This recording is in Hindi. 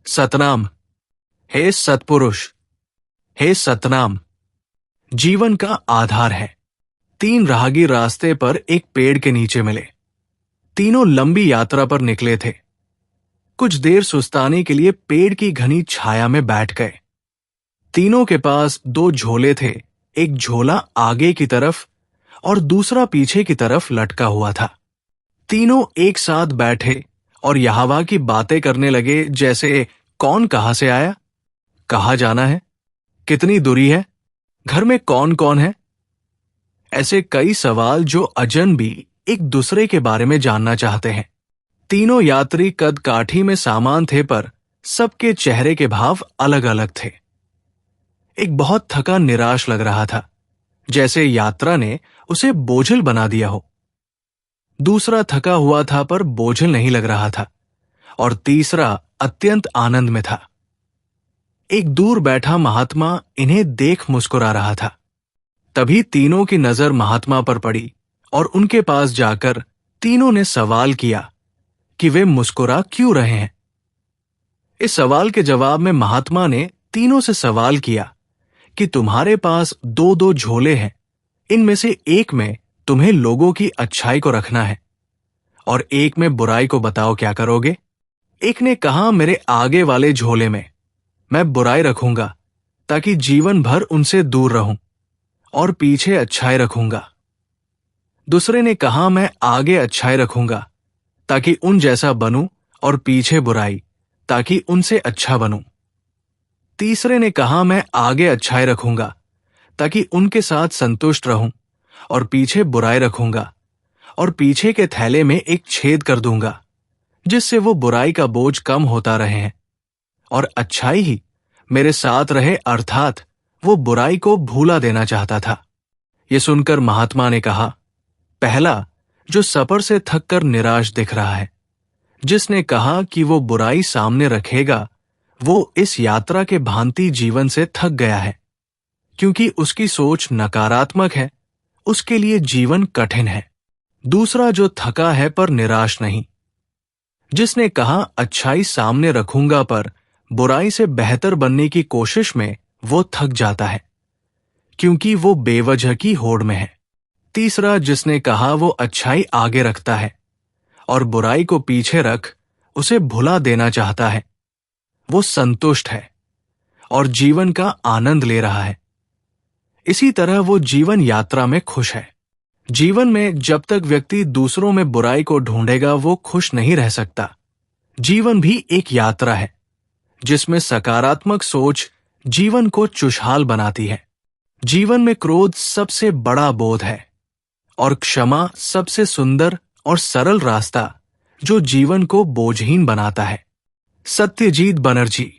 सतनाम। हे सत्पुरुष, हे सतनाम, जीवन का आधार है। 3 राहगीर रास्ते पर एक पेड़ के नीचे मिले। तीनों लंबी यात्रा पर निकले थे। कुछ देर सुस्ताने के लिए पेड़ की घनी छाया में बैठ गए। तीनों के पास 2 झोले थे। एक झोला आगे की तरफ और दूसरा पीछे की तरफ लटका हुआ था। तीनों एक साथ बैठे और यहावा की बातें करने लगे, जैसे कौन कहां से आया, कहां जाना है, कितनी दूरी है, घर में कौन कौन है। ऐसे कई सवाल जो अजनबी एक दूसरे के बारे में जानना चाहते हैं। तीनों यात्री कद काठी में सामान थे, पर सबके चेहरे के भाव अलग अलग थे। एक बहुत थका निराश लग रहा था, जैसे यात्रा ने उसे बोझिल बना दिया हो। दूसरा थका हुआ था पर बोझिल नहीं लग रहा था, और तीसरा अत्यंत आनंद में था। एक दूर बैठा महात्मा इन्हें देख मुस्कुरा रहा था। तभी तीनों की नजर महात्मा पर पड़ी और उनके पास जाकर तीनों ने सवाल किया कि वे मुस्कुरा क्यों रहे हैं। इस सवाल के जवाब में महात्मा ने तीनों से सवाल किया कि तुम्हारे पास 2-2 झोले हैं, इनमें से एक में तुम्हें लोगों की अच्छाई को रखना है और एक में बुराई को, बताओ क्या करोगे। एक ने कहा, मेरे आगे वाले झोले में मैं बुराई रखूंगा ताकि जीवन भर उनसे दूर रहूं, और पीछे अच्छाई रखूंगा। दूसरे ने कहा, मैं आगे अच्छाई रखूंगा ताकि उन जैसा बनूं, और पीछे बुराई ताकि उनसे अच्छा बनूं। तीसरे ने कहा, मैं आगे अच्छाई रखूंगा ताकि उनके साथ संतुष्ट रहूं, और पीछे बुराई रखूंगा और पीछे के थैले में एक छेद कर दूंगा, जिससे वो बुराई का बोझ कम होता रहे हैं और अच्छाई ही मेरे साथ रहे, अर्थात वो बुराई को भूला देना चाहता था। ये सुनकर महात्मा ने कहा, पहला जो सफर से थक कर निराश दिख रहा है, जिसने कहा कि वो बुराई सामने रखेगा, वो इस यात्रा के भांति जीवन से थक गया है, क्योंकि उसकी सोच नकारात्मक है, उसके लिए जीवन कठिन है। दूसरा जो थका है पर निराश नहीं, जिसने कहा अच्छाई सामने रखूंगा पर बुराई से बेहतर बनने की कोशिश में वो थक जाता है, क्योंकि वो बेवजह की होड़ में है। तीसरा जिसने कहा वो अच्छाई आगे रखता है और बुराई को पीछे रख उसे भुला देना चाहता है, वो संतुष्ट है और जीवन का आनंद ले रहा है। इसी तरह वो जीवन यात्रा में खुश है। जीवन में जब तक व्यक्ति दूसरों में बुराई को ढूंढेगा, वो खुश नहीं रह सकता। जीवन भी एक यात्रा है जिसमें सकारात्मक सोच जीवन को खुशहाल बनाती है। जीवन में क्रोध सबसे बड़ा बोझ है और क्षमा सबसे सुंदर और सरल रास्ता जो जीवन को बोझहीन बनाता है। सत्यजीत बनर्जी।